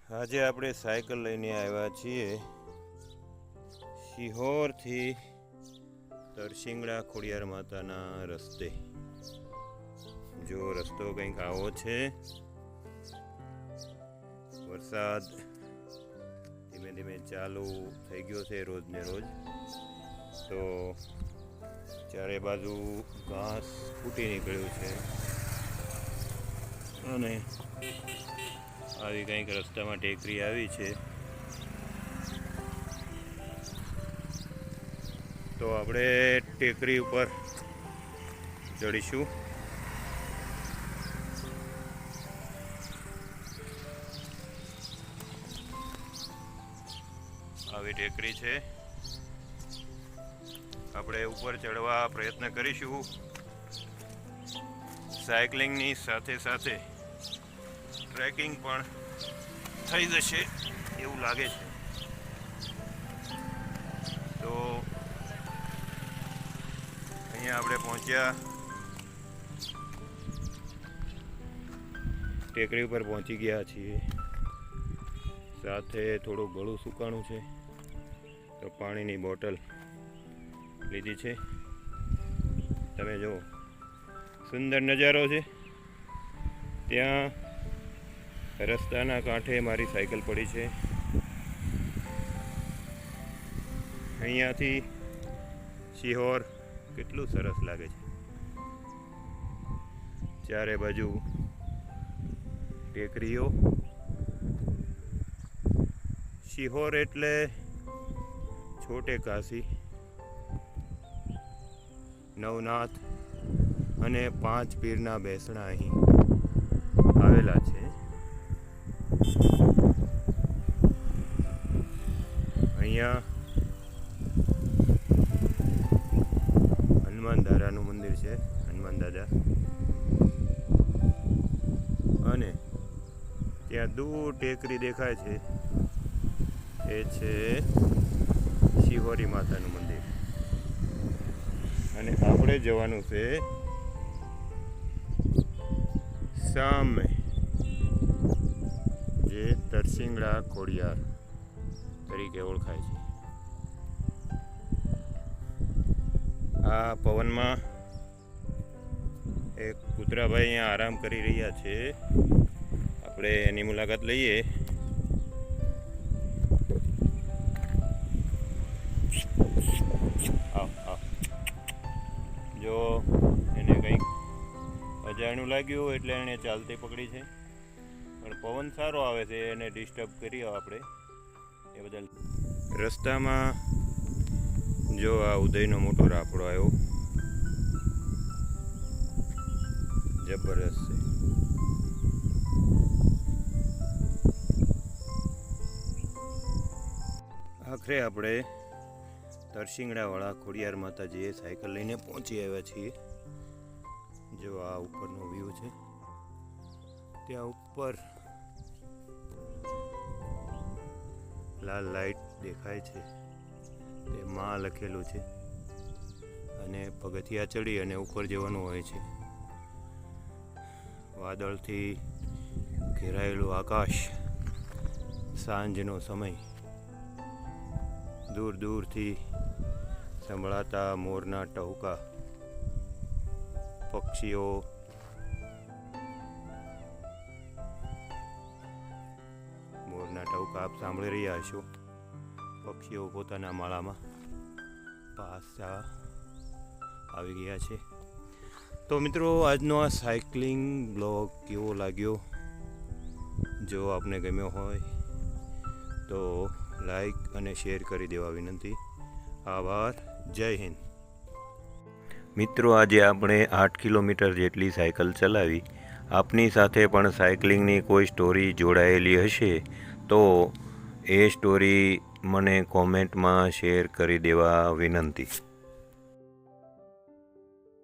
આજે આપણે સાયકલ લઈને આવ્યા છીએ શિહોરથી તરસિંગડા ખોડિયાર માતાના રસ્તે. જો રસ્તો કંઈક આવો છે. વરસાદ ધીમે ધીમે ચાલુ થઈ ગયો છે રોજ ને રોજ, તો ચારે બાજુ ઘાસ ફૂટી નીકળ્યું છે અને આવી કંઈક રસ્તામાં ટેકરી આવી છે. તો આપણે ટેકરી ઉપર ચડીશું. આવી ટેકરી છે. આપણે ઉપર ચડવા પ્રયત્ન કરીશું. સાયકલિંગની સાથે સાથે ટ્રેકિંગ પણ થઈ જશે એવું લાગે છે. તો અહીંયા આપણે પહોંચ્યા, ટેકરી ઉપર પહોંચી ગયા છીએ. સાથે થોડું ગળું સુકાણું છે, તો પાણીની બોટલ લીધી છે. તમે જુઓ, સુંદર નજારો છે. ત્યાં રસ્તાના કાંઠે મારી સાયકલ પડી છે. અહીંયાથી શિહોર કેટલું સરસ લાગે છે. ચારે બાજુ ટેકરીઓ. શિહોર એટલે છોટે કાશી, નવનાથ અને 5 પીરના બેસણા અહીં આવેલા છે. અહીંયા હનુમાન દાદાનું મંદિર છે, હનુમાન દાદા. અને ત્યાં દૂર ટેકરી દેખાય છે, એ છે શિહોરી માતાનું મંદિર. અને આપણે જવાનું છે સામે, જે તરસિંગડા ખોડિયાર તરીકે ઓળખાય છે. આ પવનમાં એક કૂતરાભાઈ અહીંયા આરામ કરી રહ્યા છે. આપણે એની મુલાકાત લઈએ. જો એને કંઈક અજાણ્યું લાગ્યું એટલે એને ચાલતી પકડી છે, પણ પવન સારો આવે છે, એને ડિસ્ટર્બ કરીએ આપણે એ બદલ. રસ્તામાં જો આ ઉદયનો મોટો રાફડો આવ્યો, જબરદસ્ત છે. આખરે આપણે તરસિંગડાવાળા ખોડિયાર માતાજીએ સાયકલ લઈને પહોંચી આવ્યા છીએ. જો આ ઉપરનો વ્યૂ છે. ત્યાં ઉપર લાલ લાઈટ દેખાય છે, તે માં લખેલું છે. અને પગથિયા ચડી અને ઉપર જવાનું હોય છે. વાદળથી ઘેરાયેલું આકાશ, સાંજનો સમય, દૂર દૂરથી સંભળાતા મોરના ટહુકા, પક્ષીઓ, મોરના ટહુકા આપ સાંભળી રહ્યા હશો. પક્ષીઓ પોતાના માળામાં પાછા આવી ગયા છે. તો મિત્રો, આજનો આ સાયકલિંગ બ્લોગ કેવો લાગ્યો? જો આપને ગમ્યો હોય તો લાઈક અને શેર કરી દેવા વિનંતી. આભાર. જય હિન્દ. મિત્રો, આજે આપણે 8 કિલોમીટર જેટલી સાયકલ ચલાવી. આપની સાથે પણ સાયકલિંગની કોઈ સ્ટોરી જોડાયેલી હશે તો એ સ્ટોરી મને કોમેન્ટમાં શેર કરી દેવા વિનંતી.